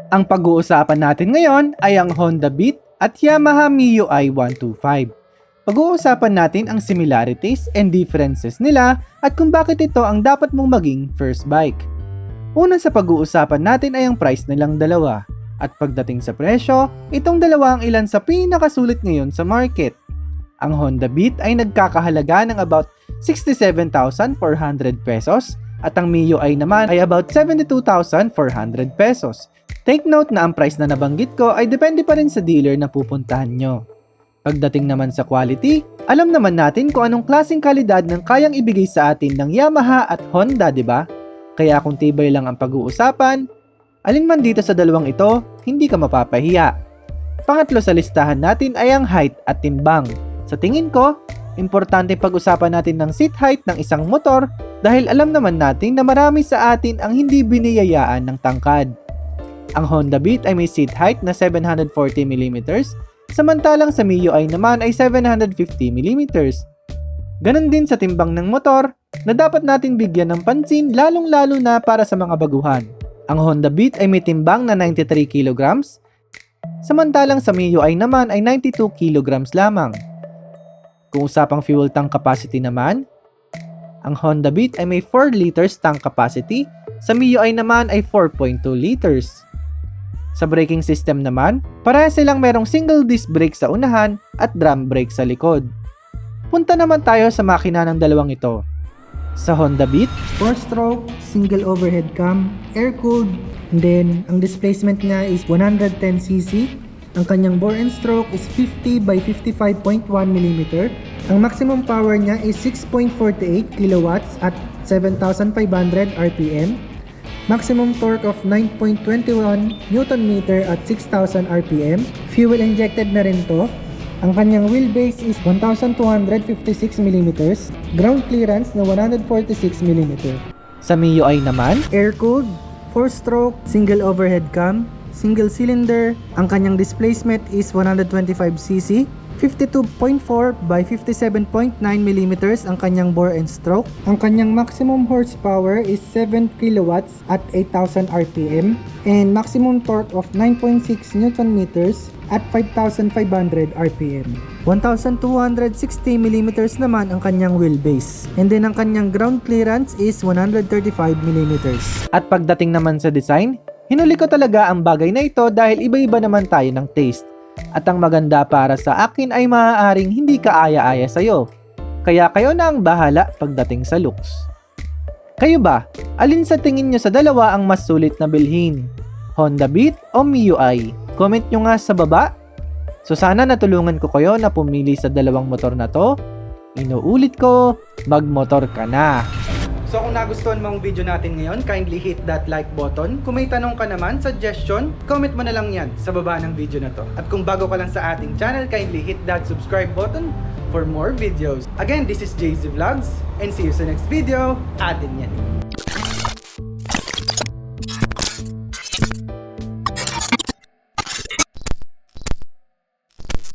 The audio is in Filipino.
Ang pag-uusapan natin ngayon ay ang Honda Beat at Yamaha MIUI 125. Pag-uusapan natin ang similarities and differences nila at kung bakit ito ang dapat mong maging first bike. Una sa pag-uusapan natin ay ang price nilang dalawa. At pagdating sa presyo, itong dalawa ang ilan sa pinakasulit ngayon sa market. Ang Honda Beat ay nagkakahalaga ng about 67,400 pesos at ang MIUI naman ay about 72,400 pesos. Take note na ang price na nabanggit ko ay depende pa rin sa dealer na pupuntahan nyo. Pagdating naman sa quality, alam naman natin kung anong klaseng kalidad ng kayang ibigay sa atin ng Yamaha at Honda, di ba? Kaya kung tibay lang ang pag-uusapan, alin man dito sa dalawang ito, hindi ka mapapahiya. Pangatlo sa listahan natin ay ang height at timbang. Sa tingin ko, importante pag-usapan natin ng seat height ng isang motor dahil alam naman natin na marami sa atin ang hindi biniyayaan ng tangkad. Ang Honda Beat ay may seat height na 740mm, samantalang sa MIUI naman ay 750mm. Ganon din sa timbang ng motor na dapat natin bigyan ng pansin lalong-lalo na para sa mga baguhan. Ang Honda Beat ay may timbang na 93 kg, samantalang sa MIUI naman ay 92 kg lamang. Kung usapang fuel tank capacity naman, ang Honda Beat ay may 4 liters tank capacity, sa MIUI naman ay 4.2 liters. Sa braking system naman, parehas silang merong single disc brake sa unahan at drum brake sa likod. Punta naman tayo sa makina ng dalawang ito. Sa Honda Beat, 4-stroke, single overhead cam, air-cooled, and then ang displacement niya is 110cc. Ang kanyang bore and stroke is 50 by 55.1mm. Ang maximum power niya is 6.48 kilowatts at 7,500 RPM. Maximum torque of 9.21 Nm at 6,000 RPM. Fuel injected na rin to. Ang kanyang wheelbase is 1,256mm. Ground clearance na 146mm. sa MIUI naman, Air-cooled, 4-stroke, single overhead cam, single cylinder. Ang kanyang displacement is 125cc. 52.4 by 57.9mm ang kanyang bore and stroke. Ang kanyang maximum horsepower is 7 kilowatts at 8,000 RPM and maximum torque of 9.6 Nm at 5,500 RPM. 1,260mm naman ang kanyang wheelbase. And then ang kanyang ground clearance is 135mm. at pagdating naman sa design, hinuli ko talaga ang bagay na ito dahil iba-iba naman tayo ng taste. At ang maganda para sa akin ay maaaring hindi kaaya-aya sa'yo. Kaya kayo na ang bahala pagdating sa looks. Kayo ba? Alin sa tingin nyo sa dalawa ang mas sulit na bilhin? Honda Beat o MIUI? Comment nyo nga sa baba. So sana natulungan ko kayo na pumili sa dalawang motor na to. Inuulit ko, magmotor ka na. So kung nagustuhan mo ang video natin ngayon, kindly hit that like button. Kung may tanong ka naman, suggestion, comment mo na lang yan sa baba ng video na to. At kung bago ka lang sa ating channel, kindly hit that subscribe button for more videos. Again, this is JZ Vlogs and see you sa next video. Atin yan.